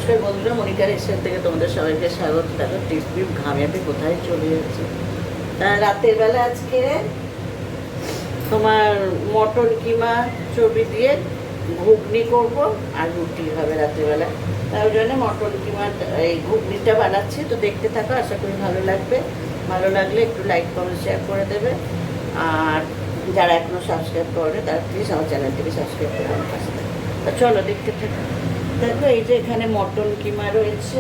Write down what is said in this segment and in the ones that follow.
নমস্কার বন্ধুরা, মনিকা রেস্টুরেন্ট থেকে তোমাদের সবাইকে স্বাগত। দেখো টিপি ঘামে আমি কোথায় চলে যাচ্ছি। রাতের বেলা আজকে তোমার মটন কিমা চর্বি দিয়ে ঘুগনি করব আর রুটি হবে রাতেরবেলা। তার জন্য মটন কিমা এই ঘুগনিটা বানাচ্ছি, তো দেখতে থাকো, আশা করি ভালো লাগবে। ভালো লাগলে একটু লাইক কমেন্ট শেয়ার করে দেবে, আর যারা এখনও সাবস্ক্রাইব করে তারা প্লিজ আমার চ্যানেলটিকে সাবস্ক্রাইব করে আমার পাশে থাকবে। তো চলো দেখতে থাকো। দেখো এই যে এখানে মটন কিমা রয়েছে,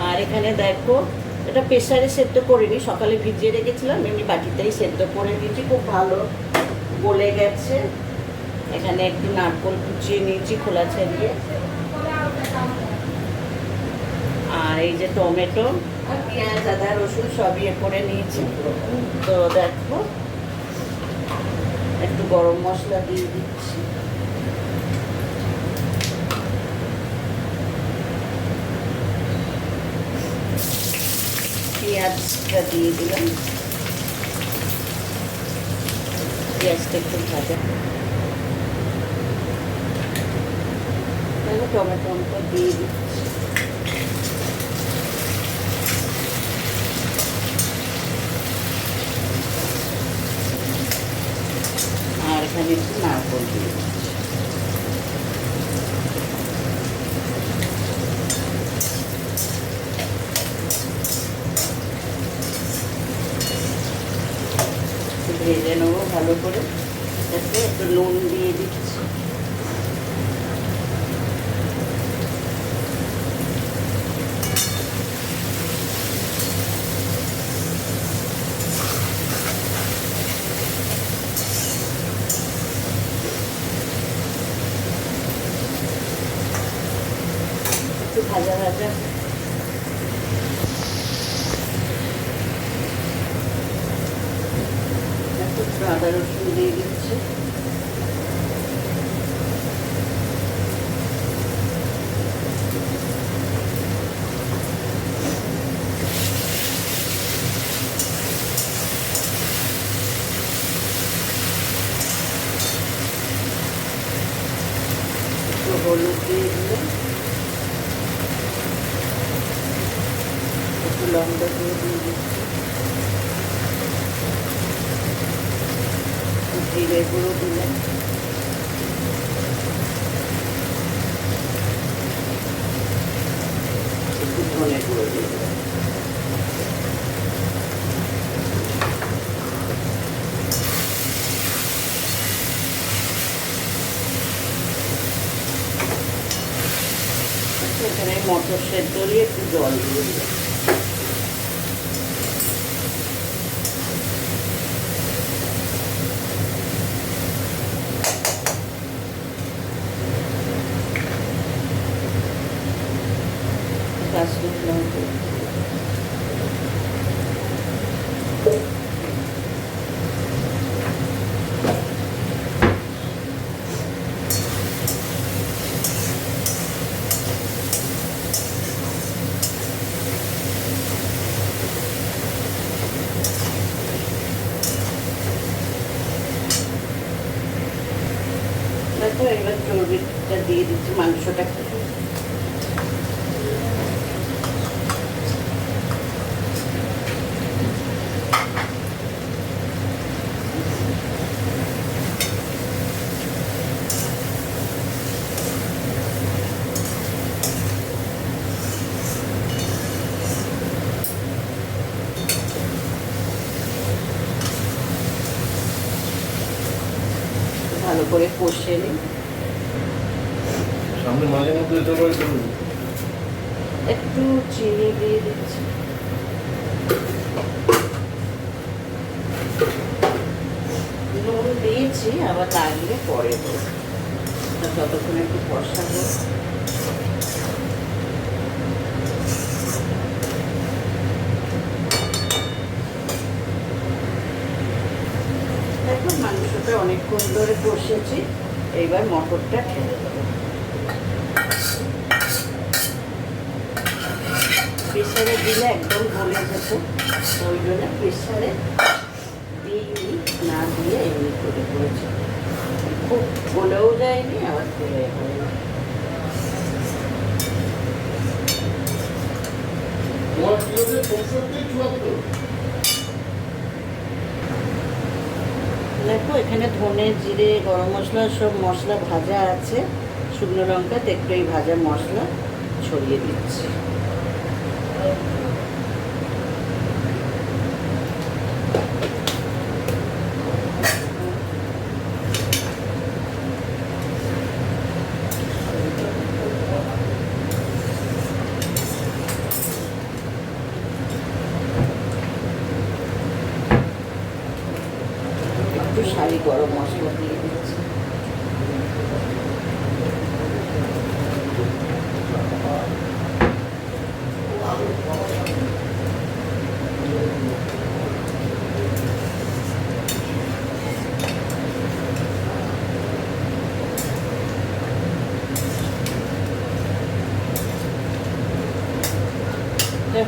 আর এখানে দেখো এটা প্রেসারে সেদ্ধ করিনি, সকালে ভিজিয়ে রেখেছিলাম, এমনি বাটিতেই সেদ্ধ করে দিয়েছি, খুব ভালো গলে গেছে। এখানে একটু নারকেল কুচিয়ে নিয়েছি খোলা ছাড়িয়ে, আর এই যে টমেটো আর পেঁয়াজ আদা রসুন সব ইয়ে করে নিয়েছি। তো দেখো একটু গরম মশলা দিয়ে দিচ্ছি, পেঁয়াজটা দিয়ে দিলাম, পেঁয়াজটা একটু ভাজা, টমেটোটা দিয়ে দিচ্ছি, আর এখানে একটু নারকেল দিয়ে দিচ্ছি। ভেজে নেবো ভালো করে, তাতে একটু নুন দিয়ে দিচ্ছি। একটু ভাজা ভাজা আদা রসুন দিয়ে দিচ্ছি, একটু হলুদ দিয়ে দিলাম, একটু লঙ্কা দিয়ে দিচ্ছি, জিরে গুঁড়ো দিলাম, একটু ধনে গুঁড়ো দিয়ে দিলাম। এখানে মটর সেদ্ধ দিয়ে একটু জল দিয়ে দিলাম। কাশ্মীর লঙ্কা দেখো, এবার চর্বিটা দিয়ে দিচ্ছি, মাংসটা ভালো করে কষে নিই। সামনে মাঝে মধ্যে একটু চিনি দিয়ে দিচ্ছি, নুন দিয়েছি, আবার লাগলে পরে দেবো, ততক্ষণ একটু কষাবো। দেখো মাংসটা অনেকক্ষণ ধরে কষেছি, এইবার মটরটা ঢেলে দেবো। প্রেসারে দিলে একদম গলে যেত, ওই জন্য প্রেসারে দিইনি, না দিয়ে এমনি করে করেছি, খুব গলেও যায়নি আবার গলে হয়নি। দেখো এখানে ধনে, জিরে, গরম মশলা সব মশলা ভাজা আছে, শুকনো লঙ্কা, তো একটু এই ভাজা মশলা ছড়িয়ে দিচ্ছি। একটু শাড়ি গরম মশলা দিয়ে দিচ্ছি।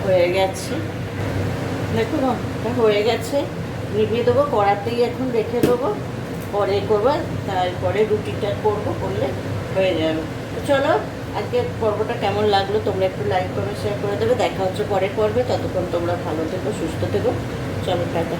হয়ে গেছে, দেখো হয়ে গেছে, নিভিয়ে দেবো, কড়াতেই এখন রেখে দেবো, পরে করবো, তারপরে রুটিটা করবো, করলে হয়ে যাবে। তো চলো, আজকে পর্বটা কেমন লাগলো তোমরা একটু লাইক করে শেয়ার করে দেবে। দেখা হচ্ছে পরের পর্বে, ততক্ষণ তোমরা ভালো থেকো, সুস্থ থেকো। চলো টাটা।